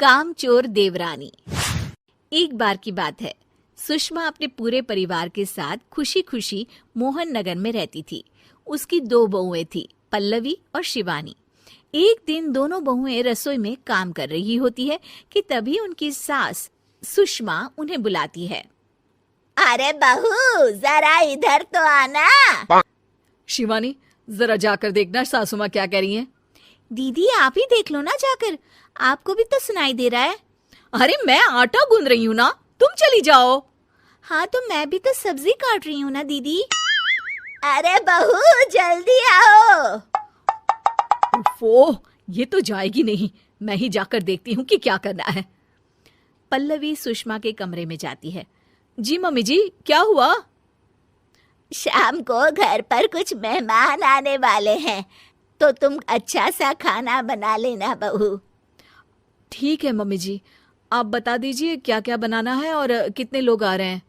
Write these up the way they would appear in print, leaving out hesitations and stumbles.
कामचोर देवरानी। एक बार की बात है, सुषमा अपने पूरे परिवार के साथ खुशी खुशी मोहन नगर में रहती थी। उसकी 2 बहुएं थी, पल्लवी और शिवानी। एक दिन दोनों बहुएं रसोई में काम कर रही होती है कि तभी उनकी सास सुषमा उन्हें बुलाती है। अरे बहू, जरा इधर तो आना। शिवानी, जरा जाकर देखना सासू माँ क्या कह रही हैं। दीदी, आप ही देख लो ना जाकर, आपको भी तो सुनाई दे रहा है। अरे मैं आटा गूंद रही हूँ ना, तुम चली जाओ। हाँ, तो मैं भी तो सब्जी काट रही हूँ ना दीदी। अरे बहू, जल्दी आओ। ओह, ये तो जाएगी नहीं, मैं ही जाकर देखती हूँ कि क्या करना है। पल्लवी सुषमा के कमरे में जाती है। जी मम्मी जी, क्या हुआ? शाम को घर पर कुछ मेहमान आने वाले हैं, तो तुम अच्छा सा खाना बना लेना बहू। ठीक है मम्मी जी, आप बता दीजिए क्या क्या बनाना है और कितने लोग आ रहे हैं।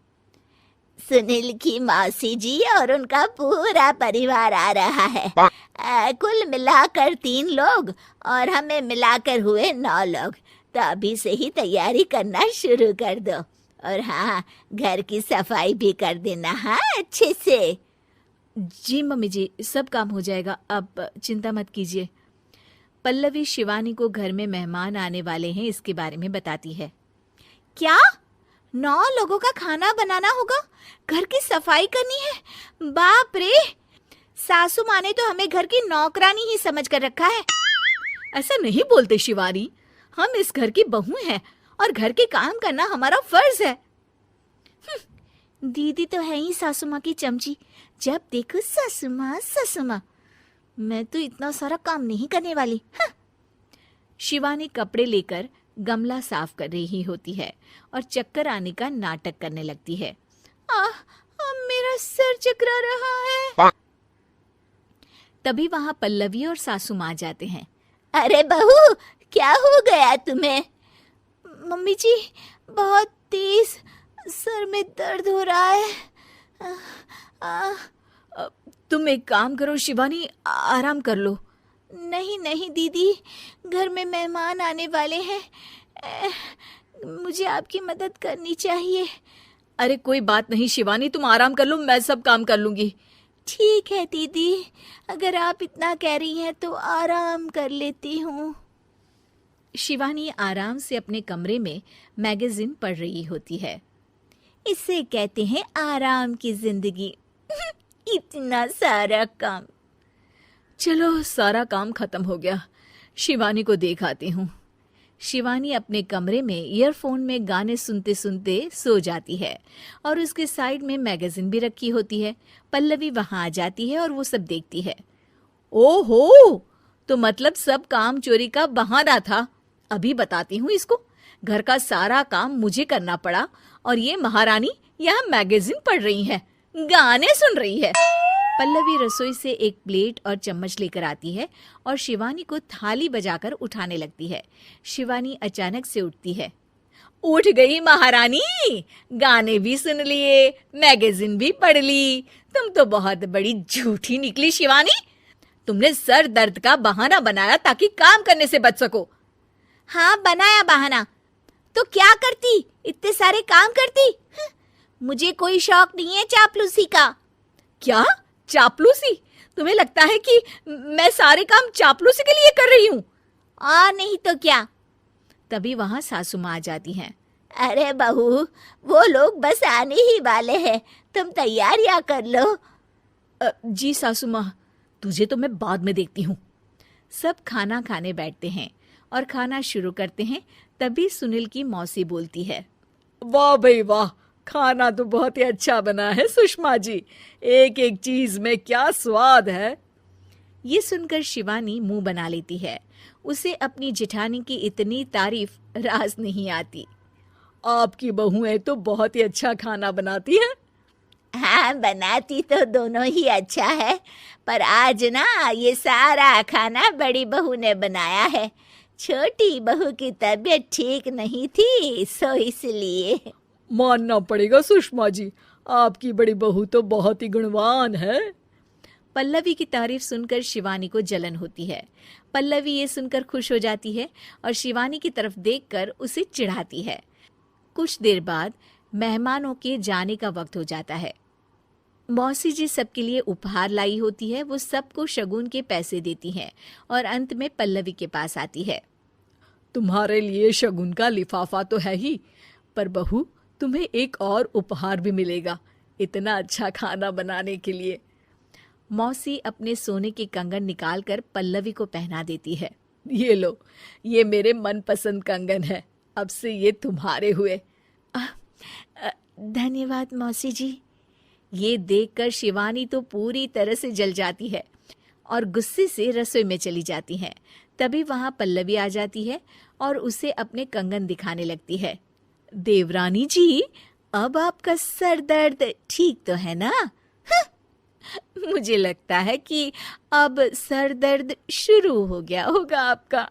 सुनील की मौसी जी और उनका पूरा परिवार आ रहा है। कुल मिलाकर 3 लोग और हमें मिलाकर हुए 9 लोग। तो अभी से ही तैयारी करना शुरू कर दो। और हाँ, घर की सफाई भी कर देना, हाँ, अच्छे से। जी मम्मी जी, सब काम हो जाएगा, आप चिंता मत कीजिए। पल्लवी शिवानी को घर में मेहमान आने वाले हैं इसके बारे में बताती है। क्या? 9 लोगों का खाना बनाना होगा, घर की सफाई करनी है? बाप रे, सासू माँ ने तो हमें घर की नौकरानी ही समझ कर रखा है। ऐसा नहीं बोलते शिवानी, हम इस घर की बहू हैं और घर के काम करना हमारा फर्ज है। दीदी तो है ही सासू माँ की चमची, जब देखो सासू माँ सासू माँ। मैं तो इतना सारा काम नहीं करने वाली। शिवानी कपड़े लेकर गमला साफ कर रही होती है और चक्कर आने का नाटक करने लगती है। मेरा सर चकरा रहा है। तभी वहां पल्लवी और सासू माँ जाते हैं। अरे बहू, क्या हो गया तुम्हें? मम्मी जी, बहुत तेज सर में दर्द हो रहा है। तुम एक काम करो शिवानी, आराम कर लो। नहीं नहीं दीदी, घर में मेहमान आने वाले हैं, मुझे आपकी मदद करनी चाहिए। अरे कोई बात नहीं शिवानी, तुम आराम कर लो, मैं सब काम कर लूंगी। ठीक है दीदी, अगर आप इतना कह रही हैं तो आराम कर लेती हूँ। शिवानी आराम से अपने कमरे में मैगजीन पढ़ रही होती है। इसे कहते हैं आराम की जिंदगी। इतना सारा काम। चलो, सारा काम खत्म हो गया, शिवानी को देख आती हूँ। शिवानी अपने कमरे में ईयरफोन में गाने सुनते सुनते सो जाती है और उसके साइड में मैगजीन भी रखी होती है। पल्लवी वहां आ जाती है और वो सब देखती है। ओहो, तो मतलब सब काम चोरी का बहाना था। अभी बताती हूँ इसको। घर का सारा काम मुझे करना पड़ा और ये महारानी यहाँ मैगजीन पढ़ रही है, गाने सुन रही है। पल्लवी रसोई से एक प्लेट और चम्मच लेकर आती है और शिवानी को थाली बजाकर उठाने लगती है। शिवानी अचानक से उठती है। उठ गई महारानी, गाने भी सुन लिए, मैगजीन भी पढ़ ली। तुम तो बहुत बड़ी झूठी निकली शिवानी। तुमने सर दर्द का बहाना बनाया ताकि काम करने से बच सको। हाँ, बनाया बहाना, तो क्या करती, इतने सारे काम करती। मुझे कोई शौक नहीं है चापलूसी का। क्या चापलूसी? तुम्हें लगता है कि मैं सारे काम चापलूसी के लिए कर रही हूँ? और नहीं तो क्या। तभी वहां सासू माँ आ जाती हैं। अरे बहू, वो लोग बस आने ही वाले हैं, तुम तैयारियां कर लो। जी सासू माँ, तुझे तो मैं बाद में देखती हूँ। सब खाना खाने बैठते हैं और खाना शुरू करते हैं। तभी सुनील की मौसी बोलती है। वाह भाई वाह, खाना तो बहुत ही अच्छा बना है सुषमा जी, एक एक चीज में क्या स्वाद है। ये सुनकर शिवानी मुंह बना लेती है। उसे अपनी जेठानी की इतनी तारीफ रास नहीं आती। आपकी बहुएं तो बहुत ही अच्छा खाना बनाती हैं। हाँ, बनाती तो दोनों ही अच्छा है, पर आज ना ये सारा खाना बड़ी बहू ने बनाया है। छोटी बहू की तबीयत ठीक नहीं थी, सो इसलिए। मानना पड़ेगा सुषमा जी, आपकी बड़ी बहू तो बहुत ही गुणवान है। पल्लवी की तारीफ सुनकर शिवानी को जलन होती है। पल्लवी ये सुनकर खुश हो जाती है और शिवानी की तरफ देखकर उसे चिढ़ाती है। कुछ देर बाद मेहमानों के जाने का वक्त हो जाता है। मौसी जी सबके लिए उपहार लाई होती है। वो सबको शगुन के पैसे देती हैं और अंत में पल्लवी के पास आती है। तुम्हारे लिए शगुन का लिफाफा तो है ही, पर बहू तुम्हें एक और उपहार भी मिलेगा इतना अच्छा खाना बनाने के लिए। मौसी अपने सोने के कंगन निकालकर पल्लवी को पहना देती है। ये लो, ये मेरे मनपसंद कंगन है, अब से ये तुम्हारे हुए। धन्यवाद मौसी जी। ये देखकर शिवानी तो पूरी तरह से जल जाती है और गुस्से से रसोई में चली जाती है। तभी वहां पल्लवी आ जाती है और उसे अपने कंगन दिखाने लगती है। देवरानी जी, अब आपका सर दर्द ठीक तो है ना? मुझे लगता है कि अब सर दर्द शुरू हो गया होगा आपका।